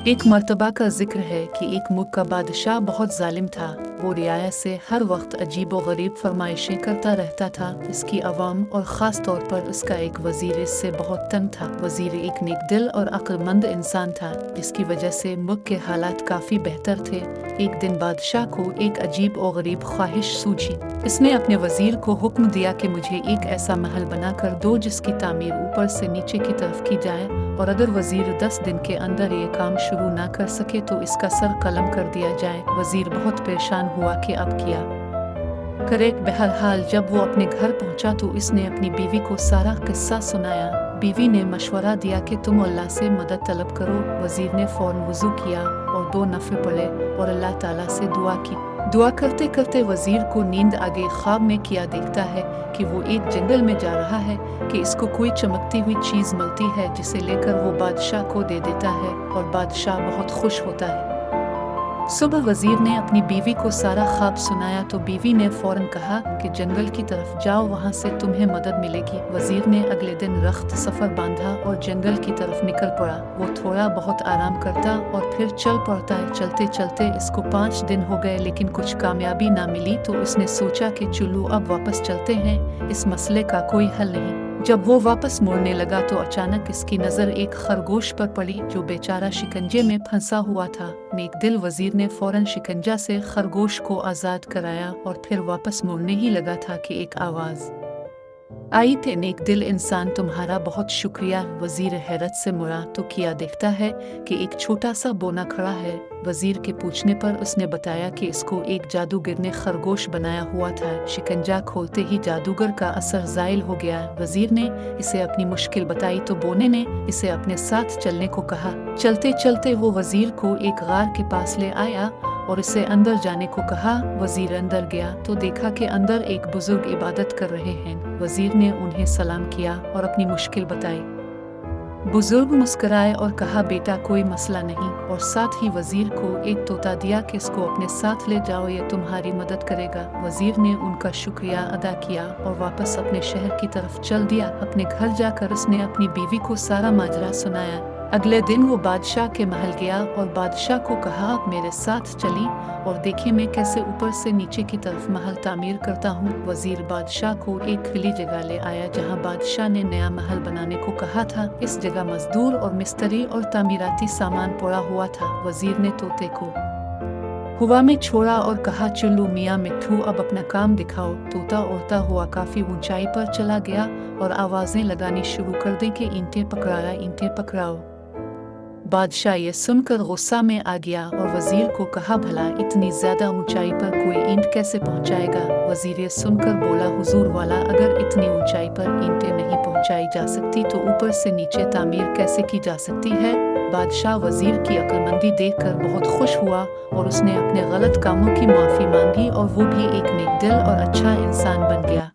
एक मर्तबा का जिक्र है कि एक मुल्क का बादशाह बहुत जालिम था। वो रियाया से हर वक्त अजीब व गरीब फरमाइशें करता रहता था। इसकी अवाम और ख़ास तौर पर उसका एक वज़ीर इससे बहुत तंग था। वज़ीर एक नेक दिल और अक्लमंद इंसान था, जिसकी वजह से मुल्क के हालात काफ़ी बेहतर थे। एक दिन बादशाह को एक अजीब और गरीब ख्वाहिश सूझी। इसने अपने वज़ीर को हुक्म दिया कि मुझे एक ऐसा महल बना कर दो जिसकी तामीर ऊपर से नीचे की तरफ की जाए, और अगर वज़ीर 10 दिन के अंदर ये काम शुरू ना कर सके तो इसका सर कलम कर दिया जाए। वज़ीर बहुत परेशान हुआ कि अब क्या करे। बहरहाल जब वो अपने घर पहुंचा तो इसने अपनी बीवी को सारा किस्सा सुनाया। बीवी ने मशवरा दिया कि तुम अल्लाह से मदद तलब करो। वज़ीर ने फ़ौरन वज़ू किया और 2 नफ़ल पढ़े और अल्लाह ताला से दुआ की। दुआ करते करते वज़ीर को नींद आ गई। ख्वाब में किया देखता है कि वो एक जंगल में जा रहा है कि इसको कोई चमकती हुई चीज़ मिलती है, जिसे लेकर वो बादशाह को दे देता है और बादशाह बहुत खुश होता है। सुबह वज़ीर ने अपनी बीवी को सारा ख्वाब सुनाया तो बीवी ने फ़ौरन कहा कि जंगल की तरफ जाओ, वहाँ से तुम्हें मदद मिलेगी। वज़ीर ने अगले दिन रख्त सफ़र बांधा और जंगल की तरफ निकल पड़ा। वो थोड़ा बहुत आराम करता और फिर चल पड़ता। चलते चलते इसको 5 दिन हो गए, लेकिन कुछ कामयाबी ना मिली। तो इसने सोचा कि चलो अब वापस चलते हैं, इस मसले का कोई हल नहीं। जब वो वापस मुड़ने लगा तो अचानक इसकी नज़र एक खरगोश पर पड़ी, जो बेचारा शिकंजे में फंसा हुआ था। नेक दिल वज़ीर ने फ़ौरन शिकंजा से खरगोश को आज़ाद कराया और फिर वापस मुड़ने ही लगा था कि एक आवाज़ आई थे, नेक दिल इंसान तुम्हारा बहुत शुक्रिया। वज़ीर हैरत से मुड़ा तो किया देखता है कि एक छोटा सा बोना खड़ा है। वज़ीर के पूछने पर उसने बताया कि इसको एक जादूगर ने खरगोश बनाया हुआ था। शिकंजा खोलते ही जादूगर का असर ज़ाइल हो गया। वज़ीर ने इसे अपनी मुश्किल बताई तो बोने ने इसे अपने साथ चलने को कहा। चलते चलते वो वज़ीर को एक गार के पास ले आया और इसे अंदर जाने को कहा। वज़ीर अंदर गया तो देखा कि अंदर एक बुजुर्ग इबादत कर रहे हैं। वज़ीर ने उन्हें सलाम किया और अपनी मुश्किल बताई। बुजुर्ग मुस्कुराए और कहा, बेटा कोई मसला नहीं, और साथ ही वज़ीर को एक तोता दिया कि इसको अपने साथ ले जाओ, ये तुम्हारी मदद करेगा। वज़ीर ने उनका शुक्रिया अदा किया और वापस अपने शहर की तरफ चल दिया। अपने घर जाकर उसने अपनी बीवी को सारा माजरा सुनाया। अगले दिन वो बादशाह के महल गया और बादशाह को कहा, आप मेरे साथ चली और देखिए मैं कैसे ऊपर से नीचे की तरफ महल तामीर करता हूँ। वज़ीर बादशाह को एक खुली जगह ले आया जहाँ बादशाह ने नया महल बनाने को कहा था। इस जगह मजदूर और मिस्त्री और तामीराती सामान पड़ा हुआ था। वज़ीर ने तोते को हवा में छोड़ा और कहा, चुल्लू मियाँ मिट्ठू अब अपना काम दिखाओ। तोता उड़ता हुआ काफ़ी ऊंचाई पर चला गया और आवाज़ें लगानी शुरू कर दी कि ईंटें पकड़ाया, ईंटें पकड़ाओ। बादशाह ये सुनकर गुस्सा में आ गया और वज़ीर को कहा, भला इतनी ज़्यादा ऊंचाई पर कोई ईंट कैसे पहुंचाएगा। वज़ीर ये सुनकर बोला, हुजूर वाला, अगर इतनी ऊंचाई पर ईंटें नहीं पहुंचाई जा सकती तो ऊपर से नीचे तामीर कैसे की जा सकती है। बादशाह वज़ीर की अक्लमंदी देखकर बहुत खुश हुआ और उसने अपने गलत कामों की माफ़ी मांगी और वो भी एक नेक दिल और अच्छा इंसान बन गया।